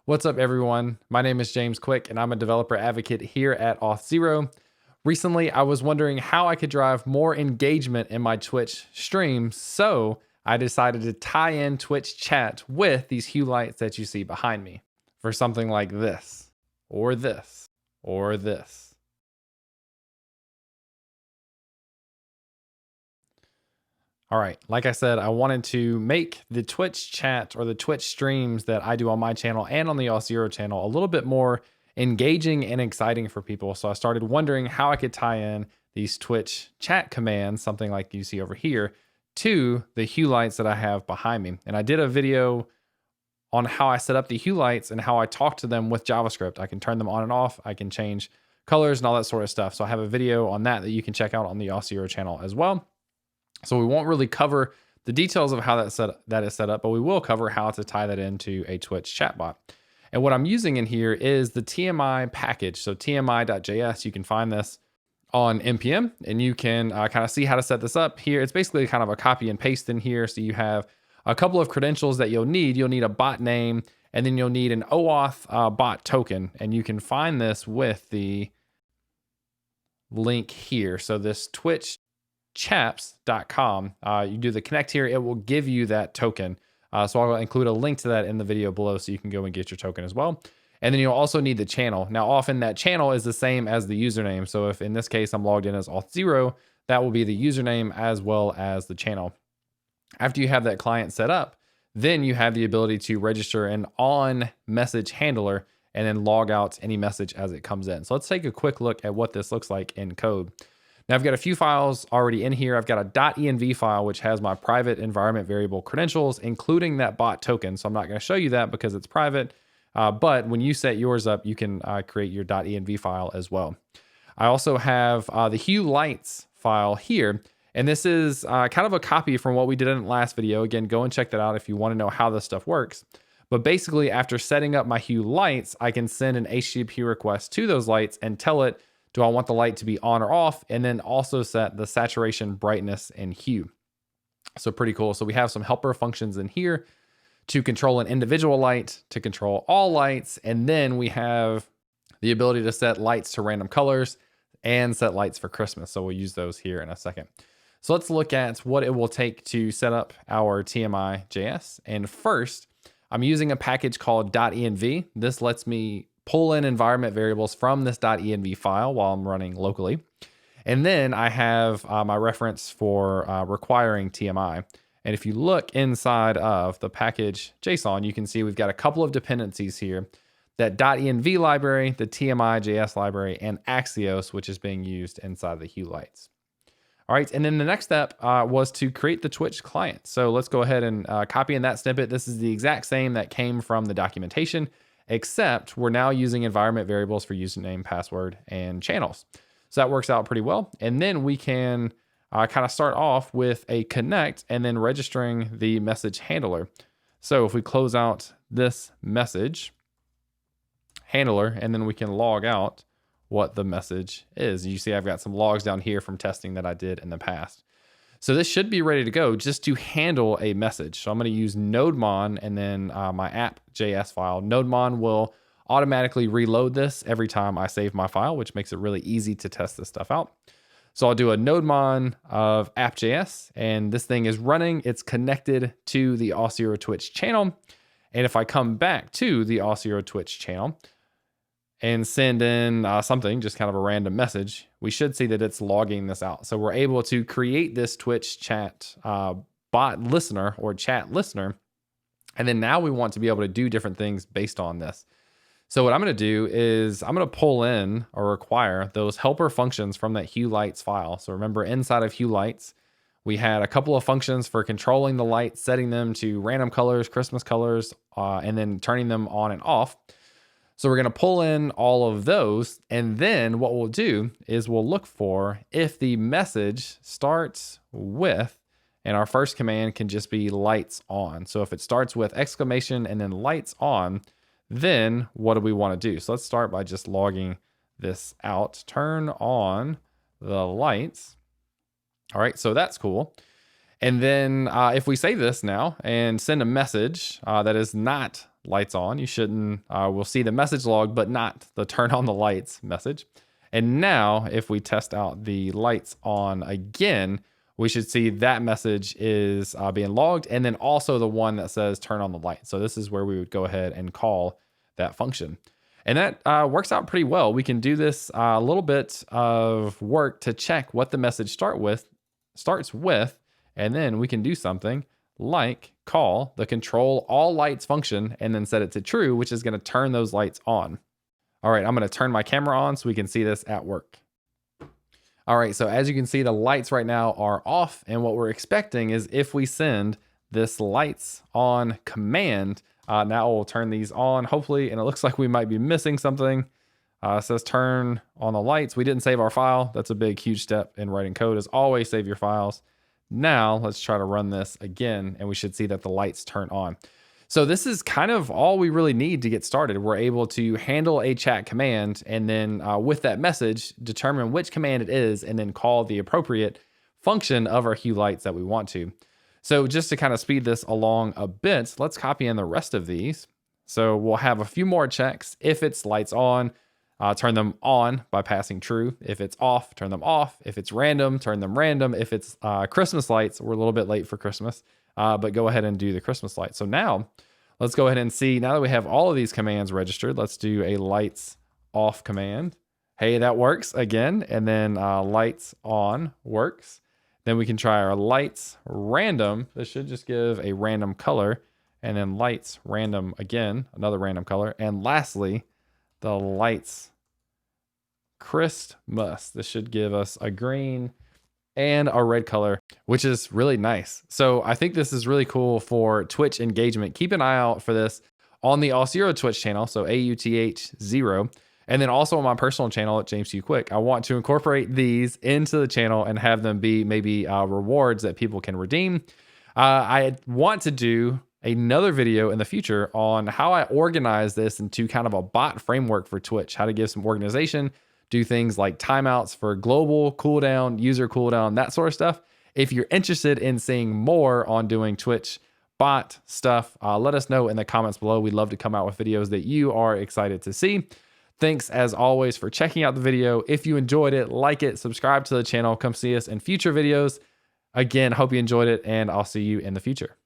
What's up, everyone? My name is James Quick, and I'm a developer advocate here at Auth0. Recently, I was wondering how I could drive more engagement in my Twitch streams, so I decided to tie in Twitch chat with these hue lights that you see behind me for something like this, or this, or this. All right, like I said, I wanted to make the Twitch chat or the Twitch streams that I do on my channel and on the Auth0 channel a little bit more engaging and exciting for people. So I started wondering how I could tie in these Twitch chat commands, something like you see over here, to the hue lights that I have behind me. And I did a video on how I set up the hue lights and how I talk to them with JavaScript. I can turn them on and off. I can change colors and all that sort of stuff. So I have a video on that you can check out on the Auth0 channel as well. So we won't really cover the details of how that is set up, but we will cover how to tie that into a Twitch chatbot. And what I'm using in here is the TMI package. So tmi.js, you can find this on NPM, and you can kind of see how to set this up here. It's basically kind of a copy and paste in here. So you have a couple of credentials that you'll need. You'll need a bot name, and then you'll need an OAuth bot token. And you can find this with the link here. So this Twitch chaps.com, you do the connect here, it will give you that token. So I'll include a link to that in the video below so you can go and get your token as well. And then you'll also need the channel. Now, often that channel is the same as the username. So if in this case I'm logged in as Auth0, that will be the username as well as the channel. After you have that client set up, then you have the ability to register an on message handler and then log out any message as it comes in. So let's take a quick look at what this looks like in code. Now I've got a few files already in here. I've got a .env file, which has my private environment variable credentials, including that bot token. So I'm not going to show you that because it's private. But when you set yours up, you can create your .env file as well. I also have the hue lights file here. And this is kind of a copy from what we did in the last video. Again, go and check that out if you want to know how this stuff works. But basically, after setting up my hue lights, I can send an HTTP request to those lights and tell it, do I want the light to be on or off? And then also set the saturation, brightness, and hue. So pretty cool. So we have some helper functions in here to control an individual light, to control all lights. And then we have the ability to set lights to random colors and set lights for Christmas. So we'll use those here in a second. So let's look at what it will take to set up our TMI.js. And first, I'm using a package called .env. This lets me pull in environment variables from this .env file while I'm running locally. And then I have my reference for requiring TMI. And if you look inside of the package JSON, you can see we've got a couple of dependencies here. That .env library, the TMI.js library, and Axios, which is being used inside the hue lights. All right, and then the next step was to create the Twitch client. So let's go ahead and copy in that snippet. This is the exact same that came from the documentation, except we're now using environment variables for username, password, and channels. So that works out pretty well. And then we can kind of start off with a connect and then registering the message handler. So if we close out this message handler, and then we can log out what the message is. You see I've got some logs down here from testing that I did in the past. So this should be ready to go just to handle a message. So I'm going to use nodemon and then my app.js file. Nodemon will automatically reload this every time I save my file, which makes it really easy to test this stuff out. So I'll do a nodemon of app.js, and this thing is running. It's connected to the Auth0 Twitch channel. And if I come back to the Auth0 Twitch channel and send in something, just kind of a random message, we should see that it's logging this out. So we're able to create this Twitch chat bot listener or chat listener. And then now we want to be able to do different things based on this. So what I'm going to do is I'm going to pull in or require those helper functions from that hue lights file. So remember, inside of hue lights, we had a couple of functions for controlling the lights, setting them to random colors, Christmas colors, and then turning them on and off. So we're going to pull in all of those. And then what we'll do is we'll look for if the message starts with, and our first command can just be lights on. So if it starts with exclamation and then lights on, then what do we want to do? So let's start by just logging this out. Turn on the lights. All right, so that's cool. And then if we save this now and send a message that is not lights on. You shouldn't, we'll see the message log, but not the turn on the lights message. And now if we test out the lights on again, we should see that message is being logged, and then also the one that says turn on the light. So this is where we would go ahead and call that function. And that works out pretty well. We can do this a little bit of work to check what the message starts with, and then we can do something like call the control all lights function and then set it to true, which is going to turn those lights on. All right, I'm going to turn my camera on so we can see this at work. All right, so as you can see, the lights right now are off, and what we're expecting is if we send this lights on command, now we'll turn these on, hopefully, and it looks like we might be missing something. It says turn on the lights. We didn't save our file. That's a big, huge step in writing code, is always save your files. Now let's try to run this again, and we should see that the lights turn on. So this is kind of all we really need to get started. We're able to handle a chat command, and then with that message, determine which command it is, and then call the appropriate function of our hue lights that we want to. So just to kind of speed this along a bit, let's copy in the rest of these. So we'll have a few more checks. If it's lights on, turn them on by passing true. If it's off, turn them off. If it's random, turn them random. If it's Christmas lights, we're a little bit late for Christmas, but go ahead and do the Christmas lights. So now let's go ahead and see, now that we have all of these commands registered, let's do a lights off command. Hey, that works again. And then lights on works. Then we can try our lights random. This should just give a random color. And then lights random again, another random color. And lastly, the lights Christmas. This should give us a green and a red color, which is really nice. So I think this is really cool for Twitch engagement. Keep an eye out for this on the Auth0 Twitch channel, so AUTH0, and then also on my personal channel at James Hugh Quick. I want to incorporate these into the channel and have them be maybe rewards that people can redeem. I want to do another video in the future on how I organize this into kind of a bot framework for Twitch, how to give some organization, do things like timeouts for global cooldown, user cooldown, that sort of stuff. If you're interested in seeing more on doing Twitch bot stuff, let us know in the comments below. We'd love to come out with videos that you are excited to see. Thanks as always for checking out the video. If you enjoyed it, like it, subscribe to the channel, come see us in future videos. Again, hope you enjoyed it, and I'll see you in the future.